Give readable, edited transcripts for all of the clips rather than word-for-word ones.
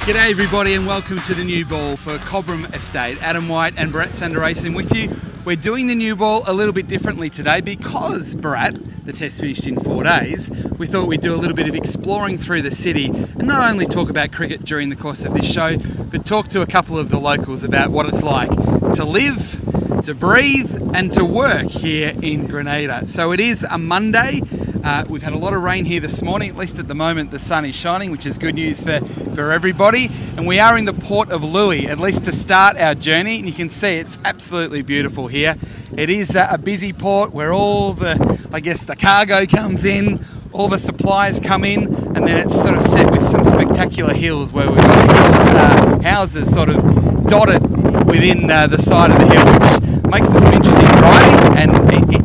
G'day everybody and welcome to the new ball for Cobram Estate. Adam White and Bharat Sundaresan with you. We're doing the new ball a little bit differently today because, Bharat, the test finished in 4 days. We thought we'd do a little bit of exploring through the city and not only talk about cricket during the course of this show, but talk to a couple of the locals about what it's like to live, to breathe and to work here in Grenada. So it is a Monday. We've had a lot of rain here this morning. At least at the moment the sun is shining, which is good news for everybody. And we are in the port of Louis, at least to start our journey. And you can see it's absolutely beautiful here. It is a busy port where all the cargo comes in, all the supplies come in, and then it's sort of set with some spectacular hills where we've got houses sort of dotted within the side of the hill, which makes for some interesting driving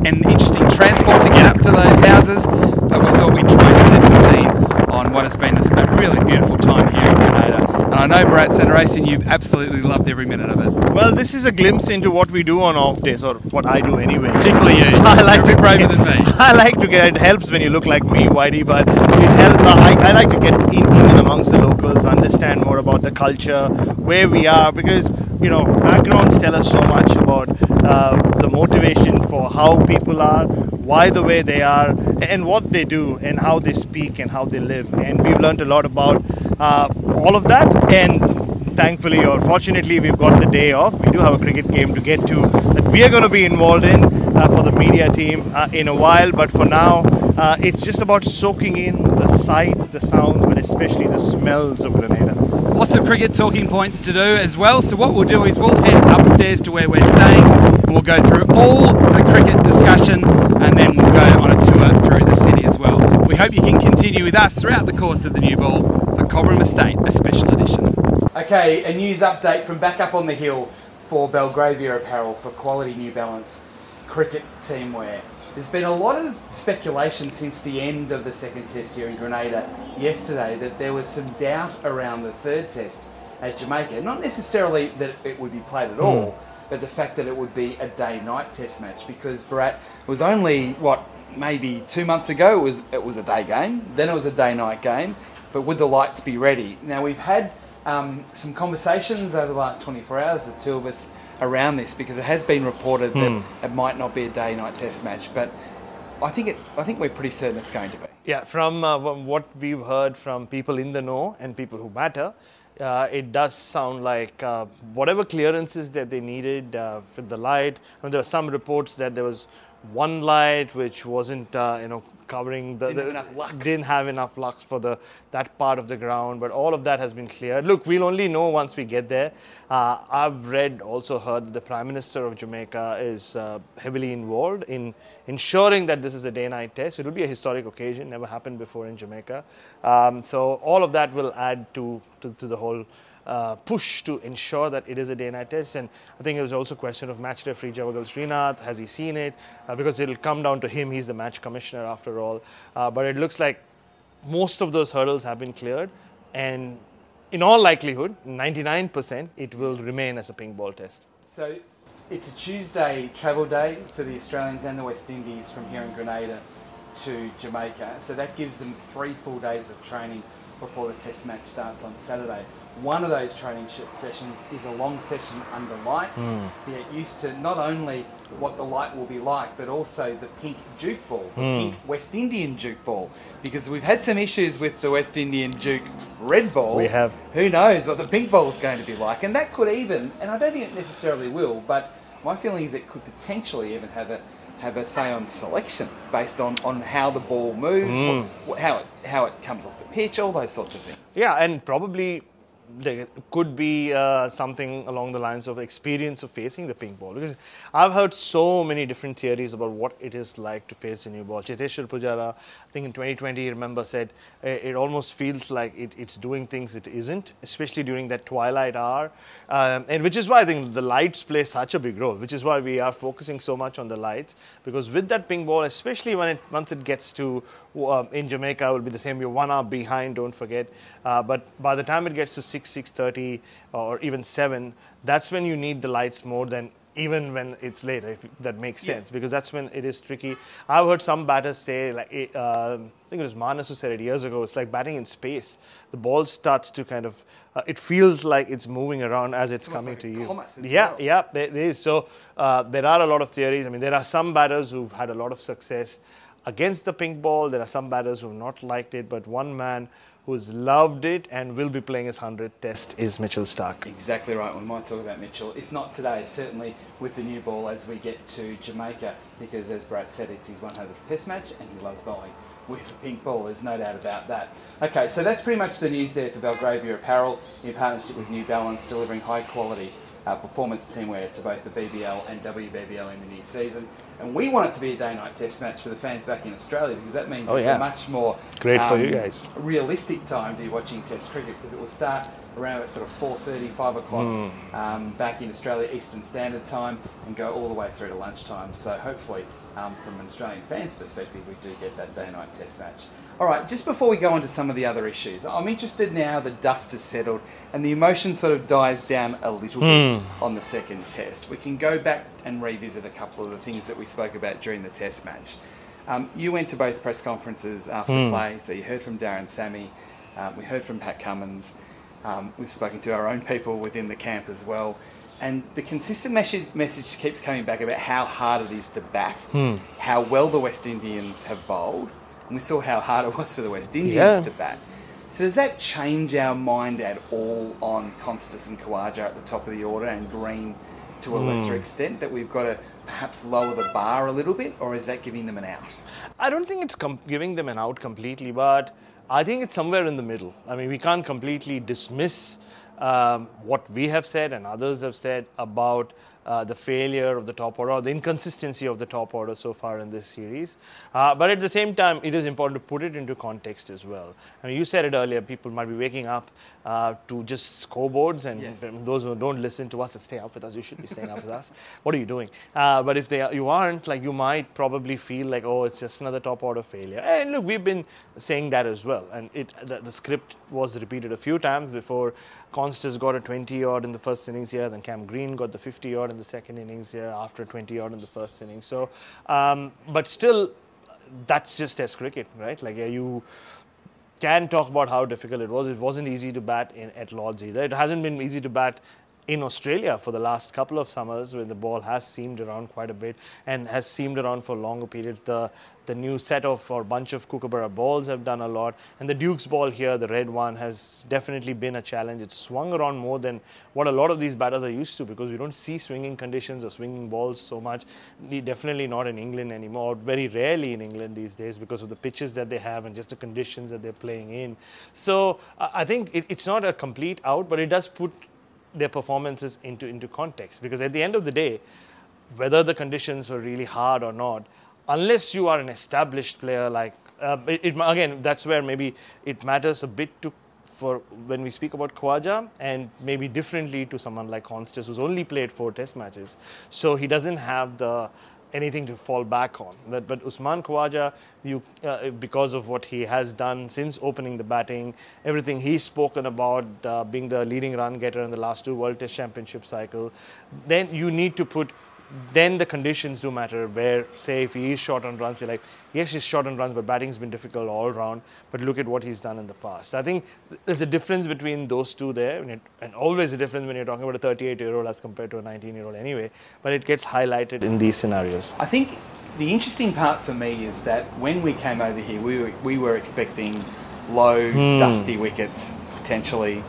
and interesting transport to get up to those houses. But we thought we'd try and set the scene on what has been a really beautiful time here in Grenada. And I know, Bharat Sundaresan, you've absolutely loved every minute of it. Well, this is a glimpse into what we do on off days, or what I do anyway. Particularly you. You're a bit braver than me. I like to get, it helps when you look like me, Whitey, but it helps. I like to get in and amongst the locals, understand more about the culture, where we are, because, you know, backgrounds tell us so much about the motivation for how people are, why the way they are, and what they do, and how they speak and how they live. And we've learned a lot about all of that. And thankfully or fortunately, we've got the day off. We do have a cricket game to get to that we are going to be involved in for the media team in a while. But for now, it's just about soaking in the sights, the sounds, but especially the smells of Grenada. Lots of cricket talking points to do as well. So what we'll do is we'll head upstairs to where we're staying and we'll go through all the cricket discussion and then we'll go on a tour through the city as well. We hope you can continue with us throughout the course of the new ball for Cobram Estate, a special edition. Okay, a news update from back up on the hill for Belgravia Apparel for quality New Balance cricket team wear. There's been a lot of speculation since the end of the second test here in Grenada yesterday that there was some doubt around the third test at Jamaica. Not necessarily that it would be played at all, but the fact that it would be a day-night test match, because Bharat, it was only, maybe 2 months ago it was a day game, then it was a day-night game, but would the lights be ready? Now we've had some conversations over the last 24 hours, the two of us, around this, because it has been reported that it might not be a day-night test match, but I think we're pretty certain it's going to be. Yeah, from what we've heard from people in the know and people who matter, it does sound like whatever clearances that they needed for the light. I mean, there were some reports that there was one light which wasn't, covering the didn't have enough lux for that part of the ground, but all of that has been cleared. Look, we'll only know once we get there. I've also heard that the Prime Minister of Jamaica is heavily involved in ensuring that this is a day-night test. It will be a historic occasion, never happened before in Jamaica. So all of that will add to the whole push to ensure that it is a day-night test. And I think it was also a question of match referee Javagal Srinath. Has he seen it? Because it'll come down to him. He's the match commissioner after all. But it looks like most of those hurdles have been cleared. And in all likelihood, 99%, it will remain as a pink ball test. So it's a Tuesday travel day for the Australians and the West Indies from here in Grenada to Jamaica. So that gives them 3 full days of training before the test match starts on Saturday. One of those training sessions is a long session under lights to get used to not only what the light will be like, but also the pink Duke ball, the pink West Indian Duke ball. Because we've had some issues with the West Indian Duke red ball. We have. Who knows what the pink ball is going to be like. And that could even, and I don't think it necessarily will, but my feeling is it could potentially even have a say on selection based on how the ball moves, how it comes off the pitch, all those sorts of things. Yeah, and probably there could be something along the lines of experience of facing the pink ball, because I've heard so many different theories about what it is like to face the new ball. Cheteshwar Pujara, I think in 2020, remember, said it almost feels like it's doing things it isn't, especially during that twilight hour, and which is why I think the lights play such a big role, which is why we are focusing so much on the lights, because with that pink ball, especially once it gets to in Jamaica, it will be the same. You're 1 hour behind, don't forget, but by the time it gets to 6:30 or even 7, that's when you need the lights more than even when it's late, if that makes sense, because that's when it is tricky. I've heard some batters say, like, I think it was Manas who said it years ago, it's like batting in space. The ball starts to kind of, it feels like it's moving around as it's coming like to a you. comet as Yeah, well. yeah, there is. So there are a lot of theories. I mean, there are some batters who've had a lot of success against the pink ball. There are some batters who've not liked it, but one man who's loved it and will be playing his 100th test is Mitchell Starc. Exactly right. We might talk about Mitchell, if not today, certainly with the new ball as we get to Jamaica, because as Brad said, it's his 100th test match and he loves bowling with the pink ball. There's no doubt about that. Okay, so that's pretty much the news there for Belgravia Apparel in partnership with New Balance, delivering high quality performance teamwear to both the BBL and WBBL in the new season. And we want it to be a day-night test match for the fans back in Australia, because that means it's a much more great for you guys, realistic time to be watching Test cricket, because it will start around at sort of 4:30, 5 o'clock back in Australia Eastern Standard Time and go all the way through to lunchtime. So hopefully from an Australian fan's perspective, we do get that day-night test match. All right, just before we go on to some of the other issues, I'm interested now the dust has settled and the emotion sort of dies down a little bit on the second test. We can go back and revisit a couple of the things that we spoke about during the test match. You went to both press conferences after play, so you heard from Darren Sammy, we heard from Pat Cummins, we've spoken to our own people within the camp as well. And the consistent message keeps coming back about how hard it is to bat, how well the West Indians have bowled, and we saw how hard it was for the West Indians to bat. So does that change our mind at all on Constas and Khawaja at the top of the order and Green to a lesser extent, that we've got to perhaps lower the bar a little bit, or is that giving them an out? I don't think it's giving them an out completely, but I think it's somewhere in the middle. I mean, we can't completely dismiss what we have said and others have said about the failure of the top order, or the inconsistency of the top order so far in this series. But at the same time, it is important to put it into context as well. I mean, you said it earlier, people might be waking up to just scoreboards, and those who don't listen to us and stay up with us, you should be staying up with us. What are you doing? But if you aren't, like, you might probably feel like, oh, it's just another top order failure. And look, we've been saying that as well. And the script was repeated a few times before. Constas got a 20-odd in the first innings here, then Cam Green got the 50-odd in the second innings here after 20-odd in the first innings. So, but still, that's just Test cricket, right? Like, you can talk about how difficult it was. It wasn't easy to bat at Lord's either. It hasn't been easy to bat in Australia for the last couple of summers, when the ball has seamed around quite a bit and has seamed around for longer periods. The new set of or bunch of Kookaburra balls have done a lot, and the Duke's ball here, the red one, has definitely been a challenge. It's swung around more than what a lot of these batters are used to, because we don't see swinging conditions or swinging balls so much. Definitely not in England anymore, very rarely in England these days, because of the pitches that they have and just the conditions that they're playing in. So I think it's not a complete out, but it does put their performances into context, because at the end of the day, whether the conditions were really hard or not, unless you are an established player, like again, that's where maybe it matters a bit for when we speak about Khawaja, and maybe differently to someone like Constas, who's only played 4 test matches, so he doesn't have anything to fall back on. But Usman Khawaja, because of what he has done since opening the batting, everything he's spoken about, being the leading run getter in the last 2 World Test Championship cycle, then you need to put, then the conditions do matter, where, say, if he is short on runs, you're like, yes, he's short on runs, but batting's been difficult all round, but look at what he's done in the past. I think there's a difference between those two there, and always a difference when you're talking about a 38-year-old as compared to a 19-year-old anyway, but it gets highlighted in these scenarios. I think the interesting part for me is that when we came over here, we were expecting low, dusty wickets, potentially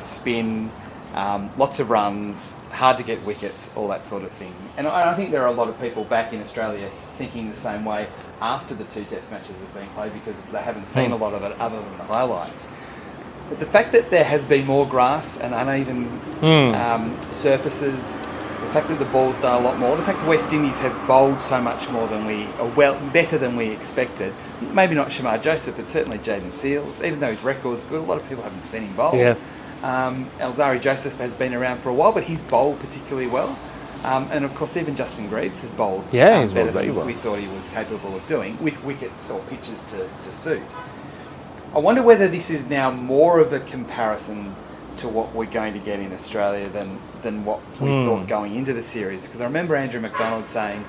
spin, lots of runs, hard to get wickets, all that sort of thing. And I think there are a lot of people back in Australia thinking the same way after the 2 test matches have been played, because they haven't seen a lot of it other than the highlights. But the fact that there has been more grass and uneven surfaces, the fact that the ball's done a lot more, the fact that West Indies have bowled so much more than better than we expected, maybe not Shamar Joseph, but certainly Jaden Seals, even though his record's good, a lot of people haven't seen him bowl. Yeah. Alzari Joseph has been around for a while, but he's bowled particularly well. And of course, even Justin Greaves has bowled better than we thought he was capable of doing, with wickets or pitches to suit. I wonder whether this is now more of a comparison to what we're going to get in Australia than what we thought going into the series. Because I remember Andrew McDonald saying,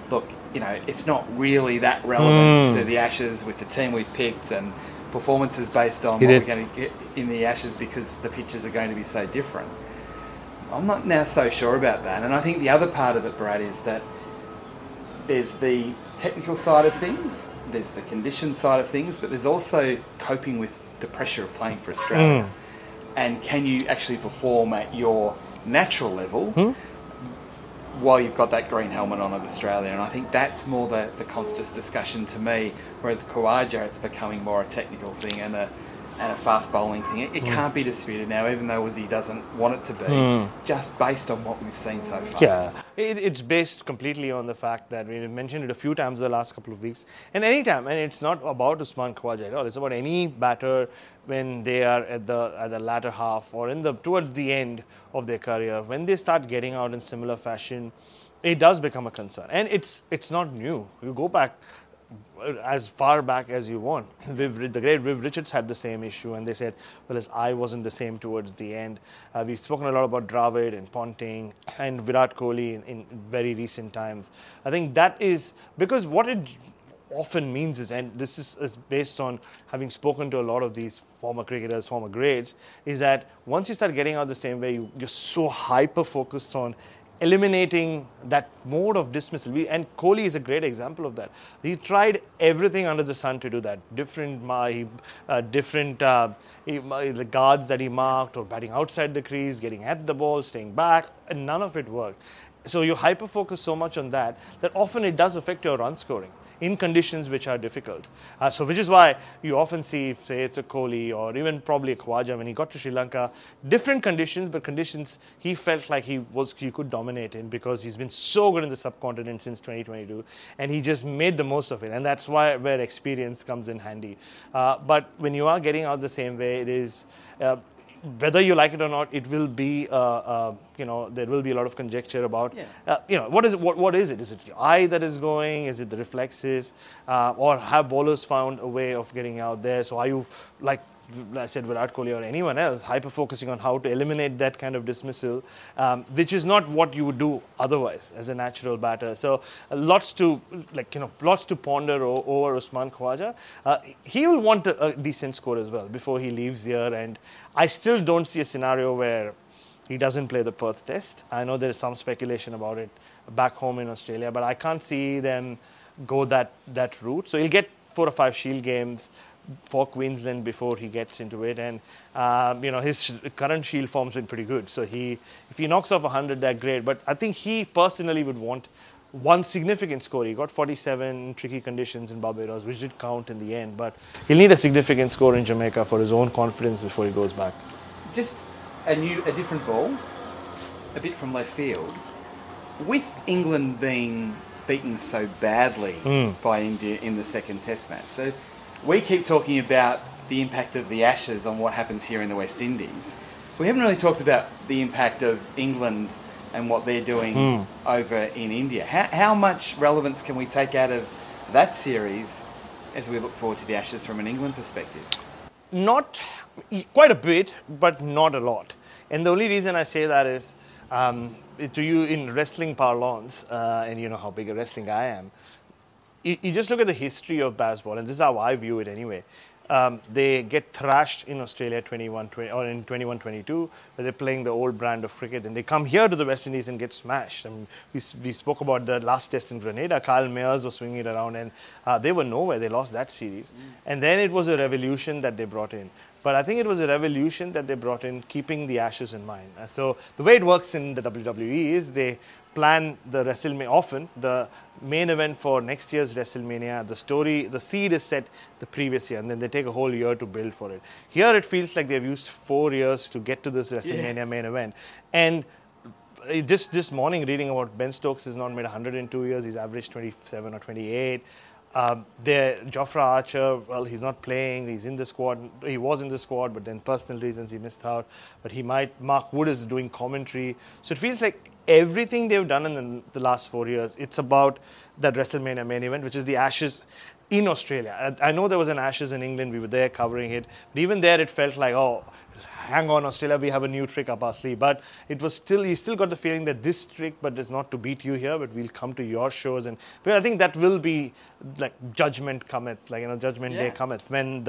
look, you know, it's not really that relevant to the Ashes with the team we've picked and performances based on what we're going to get in the Ashes because the pitches are going to be so different. I'm not now so sure about that. And I think the other part of it, Brad, is that there's the technical side of things, there's the condition side of things, but there's also coping with the pressure of playing for Australia. And can you actually perform at your natural level while you've got that green helmet on at Australia? And I think that's more the constant discussion to me, whereas Khawaja, it's becoming more a technical thing and a fast bowling thing. It can't be disputed now, even though Aussie doesn't want it to be, just based on what we've seen so far. Yeah, it's based completely on the fact that we mentioned it a few times the last couple of weeks, and anytime, and it's not about Usman Khawaja at all. It's about any batter when they are at the latter half or towards the end of their career, when they start getting out in similar fashion, it does become a concern, and it's not new. You go back as far back as you want. The great Viv Richards had the same issue, and they said, well, his eye wasn't the same towards the end. We've spoken a lot about Dravid and Ponting and Virat Kohli in very recent times. I think that is because what it often means is, and this is based on having spoken to a lot of these former cricketers, former greats, is that once you start getting out the same way, you're so hyper-focused on eliminating that mode of dismissal. And Kohli is a great example of that. He tried everything under the sun to do that. Different the guards that he marked, or batting outside the crease, getting at the ball, staying back, and none of it worked. So you hyper-focus so much on that often it does affect your run scoring in conditions which are difficult. So which is why you often see, say it's a Kohli or even probably a Khawaja when he got to Sri Lanka, different conditions, but conditions he felt like he could dominate in because he's been so good in the subcontinent since 2022, and he just made the most of it, and that's where experience comes in handy. But when you are getting out the same way, it is whether you like it or not, it will be, there will be a lot of conjecture about, what is it? Is it the eye that is going? Is it the reflexes? Or have bowlers found a way of getting out there? So are you, like I said, Virat Kohli or anyone else, hyper-focusing on how to eliminate that kind of dismissal, which is not what you would do otherwise as a natural batter. So lots to ponder over Usman Khawaja. He will want a decent score as well before he leaves here, and I still don't see a scenario where he doesn't play the Perth Test. I know there is some speculation about it back home in Australia, but I can't see them go that route. So he'll get 4 or 5 Shield games for Queensland before he gets into it, and his current Shield form's been pretty good. So if he knocks off 100, that's great. But I think he personally would want one significant score. He got 47 tricky conditions in Barbados, which did count in the end. But he'll need a significant score in Jamaica for his own confidence before he goes back. Just a different ball, a bit from left field. With England being beaten so badly by India in the second Test match, so we keep talking about the impact of the Ashes on what happens here in the West Indies. We haven't really talked about the impact of England and what they're doing over in India. How much relevance can we take out of that series as we look forward to the Ashes from an England perspective? Not quite a bit, but not a lot. And the only reason I say that is, to you in wrestling parlance, and you know how big a wrestling guy I am, you just look at the history of baseball, and this is how I view it anyway. They get thrashed in Australia 21-20 or in 21-22, where they're playing the old brand of cricket, and they come here to the West Indies and get smashed. I mean, we spoke about the last Test in Grenada. Kyle Mayers was swinging it around, and they were nowhere. They lost that series. And then it was a revolution that they brought in. But I think it was a revolution that they brought in, keeping the Ashes in mind. So the way it works in the WWE is they plan the WrestleMania often. The main event for next year's WrestleMania, the seed is set the previous year, and then they take a whole year to build for it. Here it feels like they've used 4 years to get to this WrestleMania main event. And just this morning reading about Ben Stokes has not made 100 in 2 years. He's averaged 27 or 28. Jofra Archer, well, he's not playing. He's in the squad. He was in the squad, but then personal reasons he missed out. But he might. Mark Wood is doing commentary. So it feels like everything they've done in the last 4 years, it's about that WrestleMania main event, which is the Ashes in Australia. I know there was an Ashes in England. We were there covering it. But even there, it felt like, hang on Australia, we have a new trick up our sleeve. But it was still, you still got the feeling that this trick, but is not to beat you here, but we'll come to your shores. And but I think that will be like judgment cometh, like, judgment day cometh, when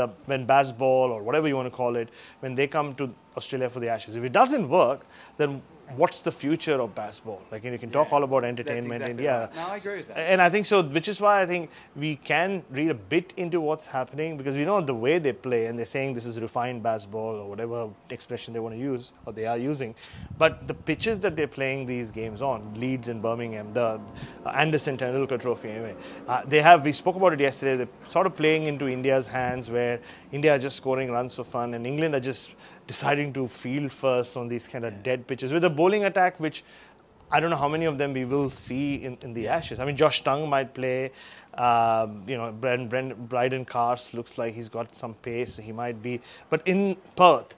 baseball or whatever you want to call it, when they come to Australia for the Ashes. If it doesn't work, then what's the future of baseball? Like, you can talk all about entertainment. Exactly right. No, I agree with that. And I think so, which is why I think we can read a bit into what's happening, because we know the way they play, and they're saying this is refined baseball or whatever expression they want to use, or they are using. But the pitches that they're playing these games on, Leeds and Birmingham, the Anderson Tendulkar Trophy anyway, we spoke about it yesterday, they're sort of playing into India's hands, where India are just scoring runs for fun, and England are just deciding to field first on these kind of dead pitches with a bowling attack, which I don't know how many of them we will see in the Ashes. I mean, Josh Tongue might play. Bryden Cars looks like he's got some pace, so he might be. But in Perth,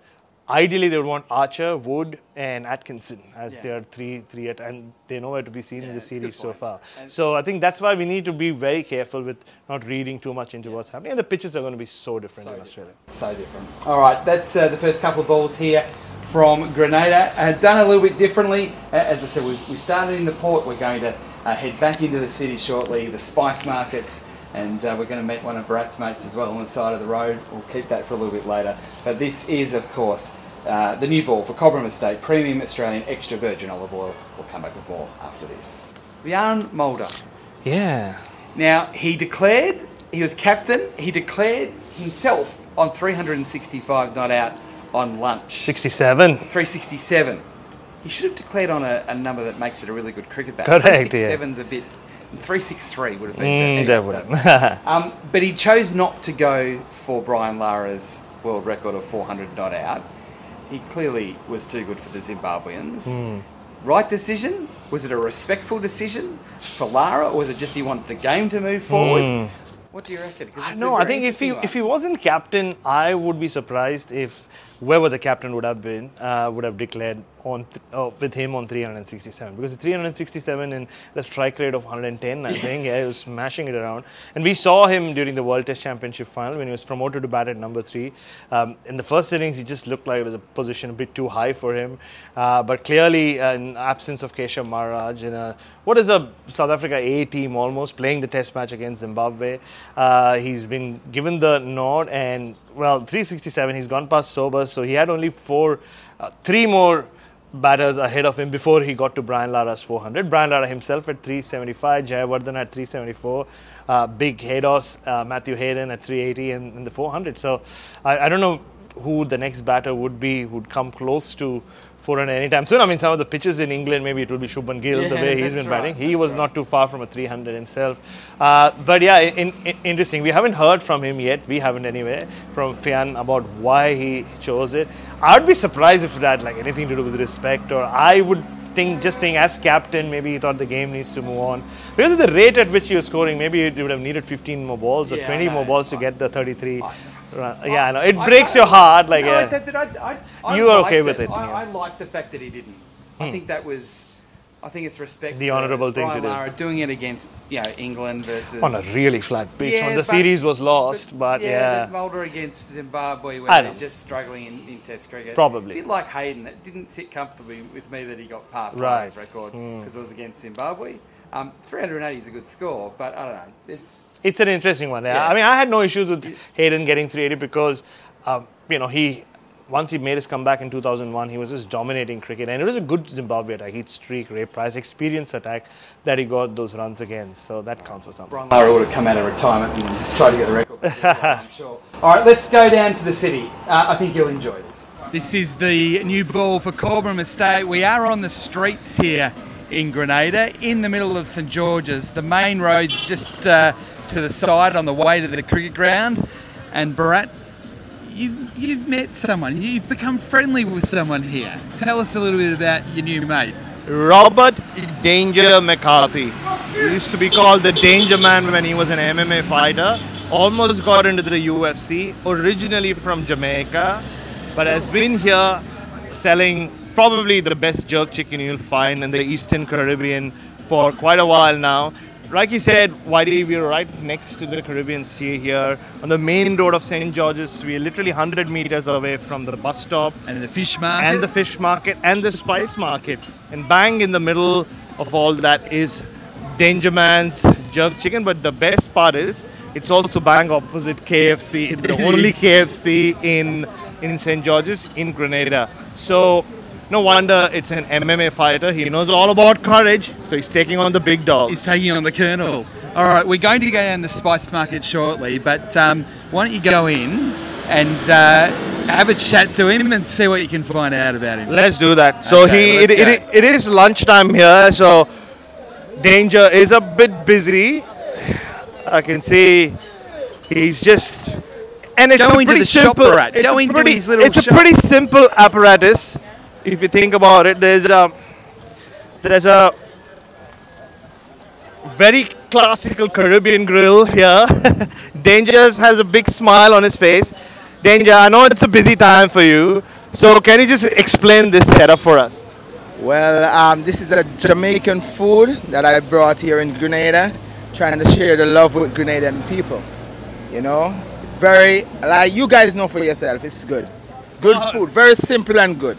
ideally they would want Archer, Wood, and Atkinson as their three, and they're nowhere to be seen in the series so far. So I think that's why we need to be very careful with not reading too much into what's happening. And the pitches are going to be so different in Australia. So different. All right, that's the first couple of balls here from Grenada. Done a little bit differently. As I said, we started in the port. We're going to head back into the city shortly, the spice markets, and we're going to meet one of Bharat's mates as well on the side of the road. We'll keep that for a little bit later. But this is, of course, the new ball for Cobram Estate, premium Australian extra virgin olive oil. We'll come back with more after this. Jan Mulder. Yeah. Now, he was captain, he declared himself on 365 not out on lunch. 67. 367. He should have declared on a number that makes it a really good cricket bat. Correct, 367's a bit... 363 would have been better. But he chose not to go for Brian Lara's world record of 400 not out. He clearly was too good for the Zimbabweans. Right decision? Was it a respectful decision for Lara, or was it just he wanted the game to move forward? What do you reckon? No, I think if he wasn't captain, I would be surprised if whoever the captain would have been would have declared with him on 367, because 367 in the strike rate of 110, I think. Yeah, he was smashing it around. And we saw him during the World Test Championship final when he was promoted to bat at number 3. In the first innings, he just looked like it was a position a bit too high for him. But clearly, in absence of Keshav Maharaj, in what is a South Africa A team almost, playing the Test match against Zimbabwe, he's been given the nod, and well, 367, he's gone past Sobers, so he had only 3 more batters ahead of him before he got to Brian Lara's 400. Brian Lara himself at 375, Jayawardene at 374, big Haydos, Matthew Hayden at 380 and the 400. So I don't know who the next batter would be who'd come close to 400 anytime soon. I mean, some of the pitches in England, maybe it will be Shubman Gill, the way he's been batting. He was not too far from a 300 himself. But yeah, interesting. We haven't heard from him yet. We haven't anyway, from Fian, about why he chose it. I would be surprised if it had like anything to do with respect, or I would think as captain, maybe he thought the game needs to move on. Because of the rate at which he was scoring, maybe he would have needed 15 more balls or 20 more balls to get the 33. Yeah, I know. It breaks your heart. Like, you are okay with it. I like the fact that he didn't. I think it's respect. The honourable thing to do. Lara doing it against England versus on a really flat pitch when the series was lost. But Mulder against Zimbabwe, where they're just struggling in Test cricket. Probably a bit like Hayden. It didn't sit comfortably with me that he got past Lara's record because it was against Zimbabwe. 380 is a good score, but I don't know. It's an interesting one. Yeah. I mean, I had no issues with Hayden getting 380 because, once he made his comeback in 2001, he was just dominating cricket. And it was a good Zimbabwe attack. He'd streak, Ray Price, experienced attack that he got those runs against. So that counts for something. Brian Lara would have come out of retirement and tried to get the record. I'm sure. All right, let's go down to the city. I think you'll enjoy this. This is the new ball for Cobram Estate. We are on the streets here in Grenada, in the middle of St George's. The main road's just to the side on the way to the cricket ground. And Bharat, you've met someone, you've become friendly with someone here. Tell us a little bit about your new mate. Robert Danger McCarthy. He used to be called the Danger Man when he was an MMA fighter. Almost got into the UFC, originally from Jamaica, but has been here selling probably the best jerk chicken you'll find in the Eastern Caribbean for quite a while now. like you said, Whitey, we're right next to the Caribbean Sea here on the main road of St. George's. We're literally 100 meters away from the bus stop. And the fish market. And the fish market and the spice market. And bang in the middle of all that is Danger Man's jerk chicken. But the best part is, it's also bang opposite KFC, the only KFC in St. George's in Grenada. So no wonder it's an MMA fighter. He knows all about courage, so he's taking on the big dog. He's taking on the Colonel. All right, we're going to go down the spice market shortly, but why don't you go in and have a chat to him and see what you can find out about him. Let's do that. So Okay, it is lunchtime here, so Danger is a bit busy. I can see he's just, and it's Go a into pretty the shop, simple. Bharat. It's Go a into pretty- his little It's a shop. pretty simple apparatus, if you think about it. There's a very classical Caribbean grill here. Danger has a big smile on his face. Danger, I know it's a busy time for you, so can you just explain this setup for us? Well, this is a Jamaican food that I brought here in Grenada, trying to share the love with Grenadian people. You know, very, like you guys know for yourself, it's good. Good food, very simple and good.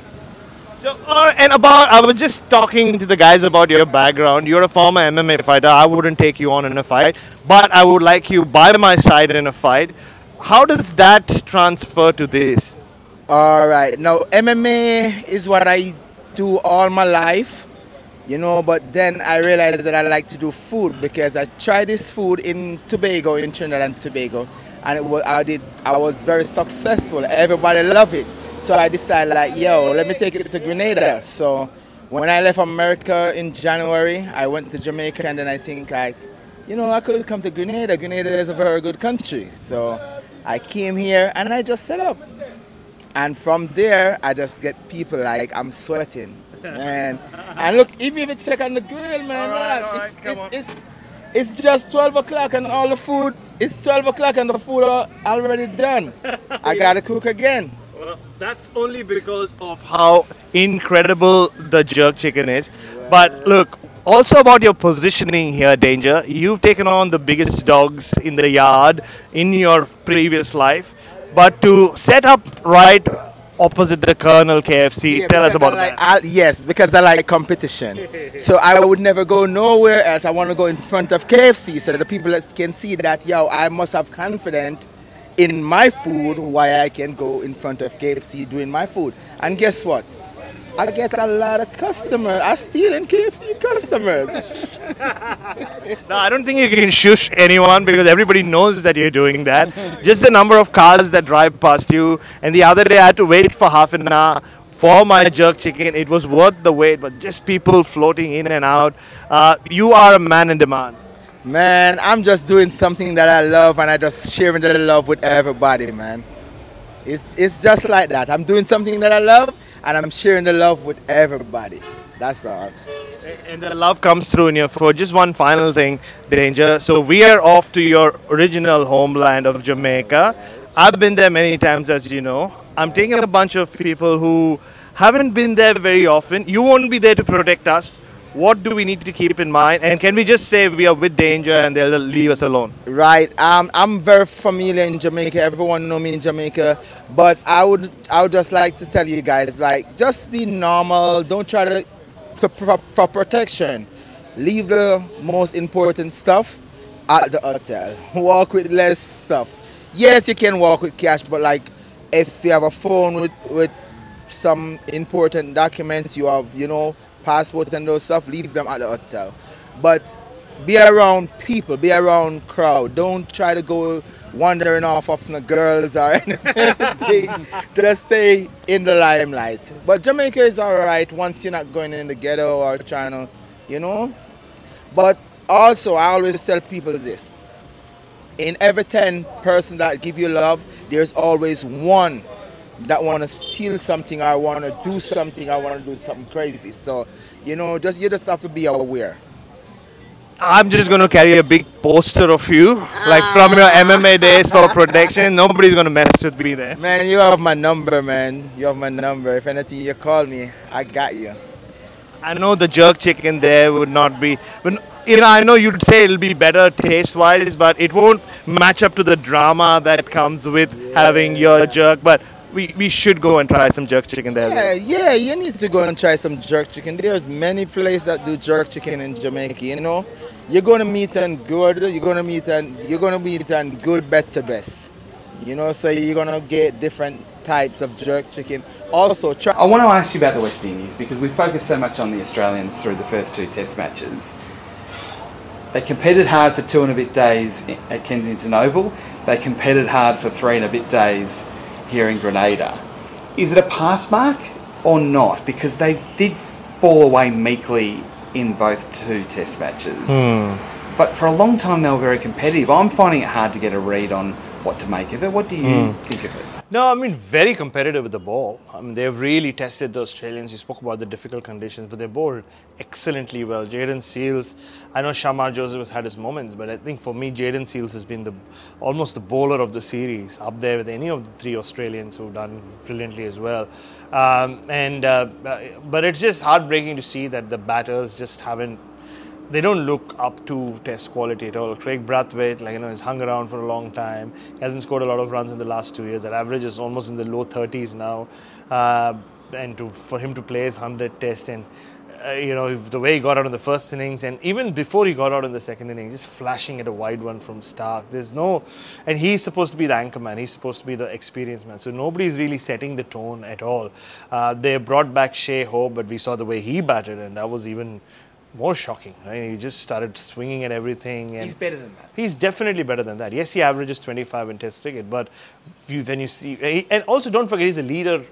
So, I was just talking to the guys about your background. You're a former MMA fighter. I wouldn't take you on in a fight, but I would like you by my side in a fight. How does that transfer to this? All right, now MMA is what I do all my life, you know, but then I realized that I like to do food because I tried this food in Tobago, in Trinidad and Tobago, and I was very successful. Everybody loved it. So I decided, like, yo, let me take it to Grenada. So when I left America in January, I went to Jamaica, and then I think, like, you know, I could come to Grenada. Grenada is a very good country. So I came here and I just set up. And from there, I just get people like, I'm sweating. And look, even if you check on the grill, man, it's just 12 o'clock and all the food, it's 12 o'clock and the food are already done. I gotta cook again. Well, that's only because of how incredible the jerk chicken is. But look, also about your positioning here, Danger. You've taken on the biggest dogs in the yard in your previous life. But to set up right opposite the Colonel KFC, Yeah, tell us because about I like, that. yes, because I like competition. So I would never go nowhere else. I want to go in front of KFC so that the people can see that, yo, I must have confidence in my food, why I can go in front of KFC doing my food. And guess what? I get a lot of customers. I steal in KFC customers. No, I don't think you can shush anyone because everybody knows that you're doing that. Just the number of cars that drive past you. And the other day I had to wait for half an hour for my jerk chicken. It was worth the wait, but just people floating in and out. You are a man in demand. Man, I'm just doing something that I love and I just sharing the love with everybody, man. It's just like that. I'm doing something that I love and I'm sharing the love with everybody. That's all. And the love comes through in your food. Just one final thing, Danger. So we are off to your original homeland of Jamaica. I've been there many times, as you know. I'm taking a bunch of people who haven't been there very often. You won't be there to protect us. What do we need to keep in mind? And can we just say we are with Danger and they'll leave us alone? Right. I'm very familiar in Jamaica. Everyone know me in Jamaica. But I would just like to tell you guys, like, just be normal. Don't try to for protection. Leave the most important stuff at the hotel. Walk with less stuff. Yes, you can walk with cash, but like if you have a phone with some important documents, you have, you know, passport and those stuff, leave them at the hotel. But be around people, be around crowd. Don't try to go wandering off of the girls or anything. Just stay in the limelight. But Jamaica is alright once you're not going in the ghetto or trying to, you know. But also, I always tell people this. In every 10 person that give you love, there's always one that want to steal something or want to do something or want to do something crazy. So, you know, you just have to be aware. I'm just going to carry a big poster of you, like from your MMA days for protection. Nobody's going to mess with me there. Man, you have my number, man. You have my number. If anything, you call me, I got you. I know the jerk chicken there would not be, I know you'd say it'll be better taste-wise, but it won't match up to the drama that comes with having your jerk. But we should go and try some jerk chicken there. Yeah, you need to go and try some jerk chicken. There's many places that do jerk chicken in Jamaica, you know. You're gonna meet and good, you're gonna meet and good, better, best. You know, so you're gonna get different types of jerk chicken. Also, try. I want to ask you about the West Indies because we focused so much on the Australians through the first 2 Test matches. They competed hard for 2 and a bit days at Kensington Oval. They competed hard for 3 and a bit days here in Grenada. Is it a pass mark or not? Because they did fall away meekly in both 2 Test matches. But for a long time they were very competitive. I'm finding it hard to get a read on what to make of it. What do you think of it? No, I mean, very competitive with the ball. I mean, they've really tested the Australians. You spoke about the difficult conditions, but they bowled excellently well. Jayden Seales, I know Shamar Joseph has had his moments, but I think for me, Jayden Seales has been almost the bowler of the series, up there with any of the 3 Australians who've done brilliantly as well. But it's just heartbreaking to see that the batters just they don't look up to Test quality at all. Craig Brathwaite, has hung around for a long time. He hasn't scored a lot of runs in the last 2 years. That average is almost in the low 30s now. And for him to play his 100th Test and the way he got out in the first innings and even before he got out in the second innings, just flashing at a wide one from Stark. And he's supposed to be the anchor man. He's supposed to be the experienced man. So nobody's really setting the tone at all. They brought back Shea Hope, but we saw the way he batted, and that was even more shocking, right? He just started swinging at everything. And he's better than that. He's definitely better than that. Yes, he averages 25 in Test cricket, but when you see, and also don't forget, he's a leader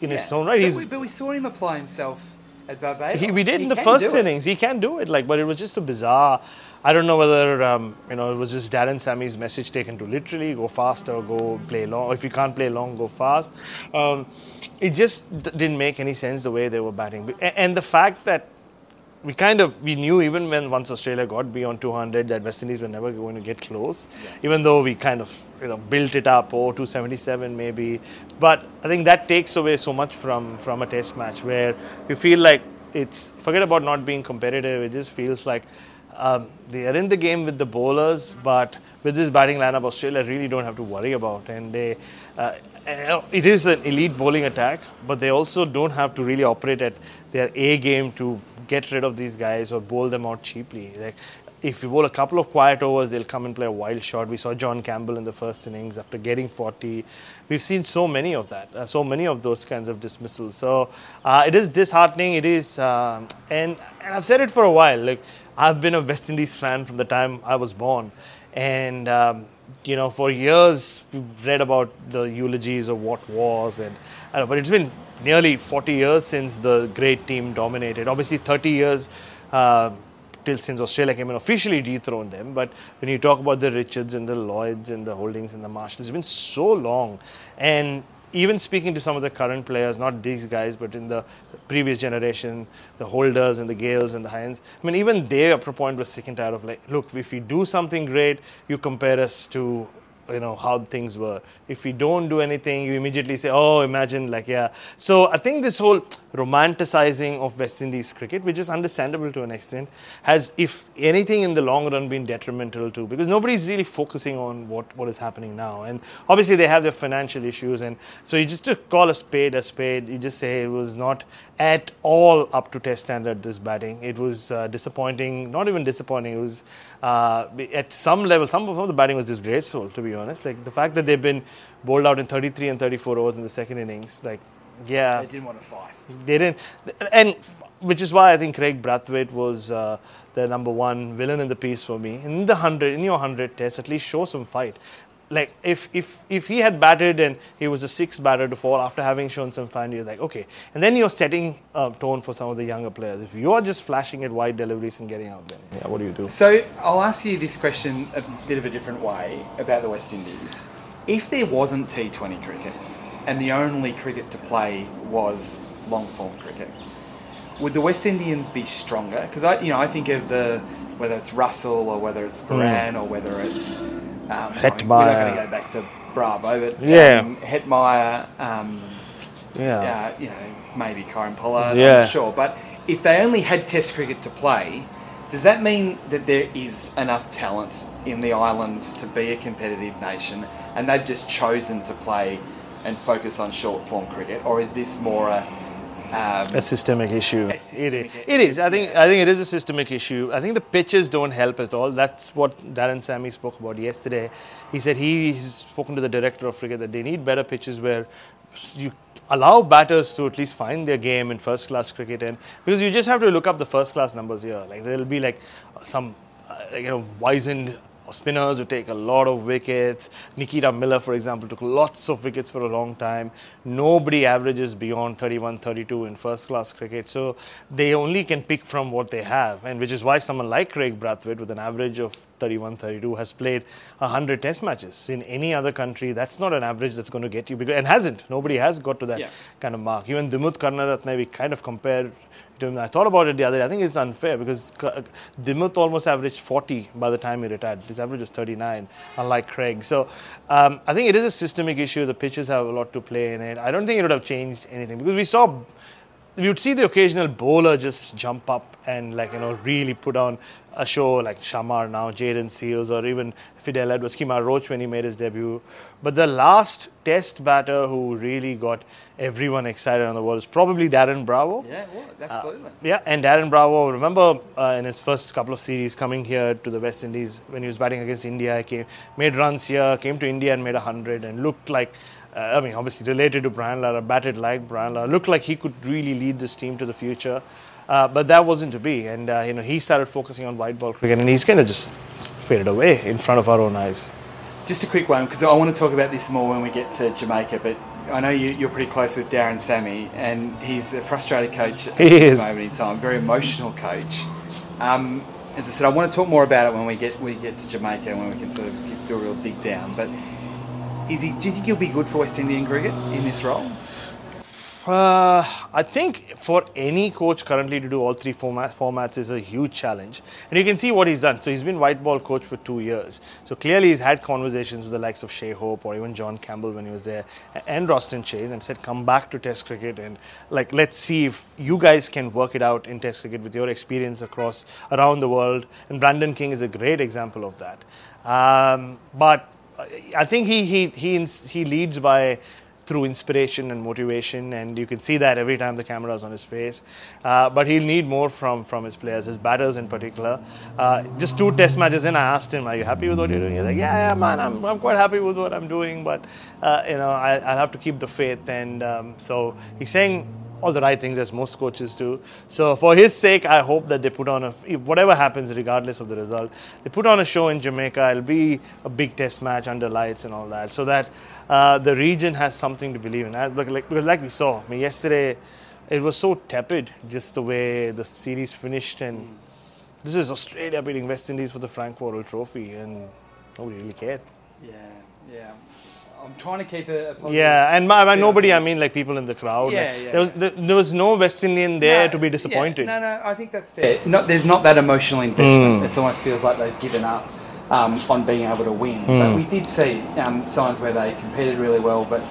in his own right. But we saw him apply himself at Barbados. We did in the first innings. He can do it, but it was just a bizarre. I don't know whether it was just Darren Sammy's message taken too literally. Go faster, go play long. If you can't play long, go fast. It just didn't make any sense the way they were batting, and the fact that we knew even once Australia got beyond 200 that West Indies were never going to get close, even though we kind of built it up, 277 maybe. But I think that takes away so much from a Test match where we feel like forget about not being competitive. It just feels like they are in the game with the bowlers, but with this batting lineup, Australia really don't have to worry about. And it is an elite bowling attack, but they also don't have to really operate at their A game to get rid of these guys or bowl them out cheaply. If you bowl a couple of quiet overs, they'll come and play a wild shot. We saw John Campbell in the first innings after getting 40. We've seen so many of that, so many of those kinds of dismissals. So it is disheartening. It is, and I've said it for a while. I've been a West Indies fan from the time I was born, and for years we've read about the eulogies of what was, but it's been nearly 40 years since the great team dominated. Obviously 30 years since Australia came and officially dethroned them. But when you talk about the Richards and the Lloyds and the Holdings and the Marshalls, it's been so long. And even speaking to some of the current players, not these guys, but in the previous generation, the Holders and the Gales and the Hynes, even they up to a point were sick and tired of look, if we do something great, you compare us to how things were. If we don't do anything, you immediately say, oh, imagine, So I think this whole romanticizing of West Indies cricket, which is understandable to an extent, has, if anything, in the long run been detrimental too, because nobody's really focusing on what is happening now. And obviously they have their financial issues, and so you just to call a spade, you just say it was not at all up to Test standard, this batting. It was disappointing, not even disappointing, it was at some level, some of the batting was disgraceful, to be honest. The fact that they've been bowled out in 33 and 34 overs in the second innings, they didn't want to fight. They didn't, and which is why I think Craig Brathwaite was the number one villain in the piece for me. In your 100 Tests, at least show some fight. If he had batted and he was a sixth batter to fall after having shown some fight, you're like, okay. And then you're setting a tone for some of the younger players. If you're just flashing at wide deliveries and getting out, then what do you do? So I'll ask you this question a bit of a different way about the West Indies. If there wasn't T20 cricket and the only cricket to play was long form cricket, would the West Indians be stronger? Because I think of whether it's Russell or whether it's Moran or whether it's Hetmeyer. We're not going to go back to Bravo, but Hetmeyer, maybe Kieran Pollard, I'm not sure. But if they only had Test cricket to play, does that mean that there is enough talent in the islands to be a competitive nation, and they've just chosen to play and focus on short form cricket, or is this more a systemic issue? It is. I think it is a systemic issue. I think the pitches don't help at all. That's what Darren Sammy spoke about yesterday. He said he's spoken to the director of cricket that they need better pitches where you allow batters to at least find their game in first class cricket, and because you just have to look up the first class numbers here. Like there'll be like some wizened spinners who take a lot of wickets. Nikita Miller, for example, took lots of wickets for a long time. Nobody averages beyond 31, 32 in first class cricket. So they only can pick from what they have, and which is why someone like Craig Brathwaite with an average of 31, 32 has played 100 test matches. In any other country, that's not an average that's going to get you, because, and hasn't. Nobody has got to that kind of mark. Even Dimut Karnaratne, we kind of compare to him. I thought about it the other day. I think it's unfair because Dimut almost averaged 40 by the time he retired. His average was 39, unlike Craig. So I think it is a systemic issue. The pitches have a lot to play in it. I don't think it would have changed anything, because we would see the occasional bowler just jump up and really put on a show, like Shamar now, Jayden Seals, or even Fidel Edwards, Kemar Roach when he made his debut. But the last test batter who really got everyone excited on the world is probably Darren Bravo. Yeah, well, absolutely. And Darren Bravo, remember in his first couple of series coming here to the West Indies when he was batting against India, made runs here, came to India and made 100 and looked like, obviously related to Brian Lara, batted like Brian Lara, looked like he could really lead this team to the future. But that wasn't to be, and he started focusing on white ball cricket, and he's kind of just faded away in front of our own eyes. Just a quick one, because I want to talk about this more when we get to Jamaica, but I know you're pretty close with Darren Sammy, and he's a frustrated coach at this moment in time, very emotional coach. As I said, I want to talk more about it when we get to Jamaica, when we can sort of do a real dig down. But do you think he'll be good for West Indian cricket in this role? I think for any coach currently to do all three formats is a huge challenge. And you can see what he's done. So he's been white ball coach for 2 years. So clearly he's had conversations with the likes of Shea Hope or even John Campbell when he was there, and Roston Chase, and said, come back to Test cricket and let's see if you guys can work it out in Test cricket with your experience around the world. And Brandon King is a great example of that. But I think he leads through inspiration and motivation, and you can see that every time the camera is on his face. But he'll need more from his players, his batters in particular. Just 2 test matches in, I asked him, are you happy with what you're doing? He's like, yeah man, I'm quite happy with what I'm doing, but I'll have to keep the faith. And so he's saying all the right things, as most coaches do. So for his sake, I hope that they put on whatever happens, regardless of the result, they put on a show in Jamaica. It'll be a big test match under lights and all that, so that the region has something to believe in. Because like we saw, yesterday, it was so tepid, just the way the series finished. And this is Australia beating West Indies for the Frank Worrell Trophy, and nobody really cared. Yeah. I'm trying to keep a positive. Yeah, and by nobody, I mean people in the crowd. Yeah. There was no West Indian there to be disappointed. No, I think that's fair. There's not that emotional investment. It almost feels like they've given up on being able to win. But we did see signs where they competed really well, but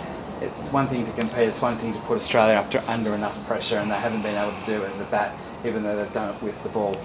it's one thing to compete, it's one thing to put Australia under enough pressure, and they haven't been able to do it with the bat, even though they've done it with the ball.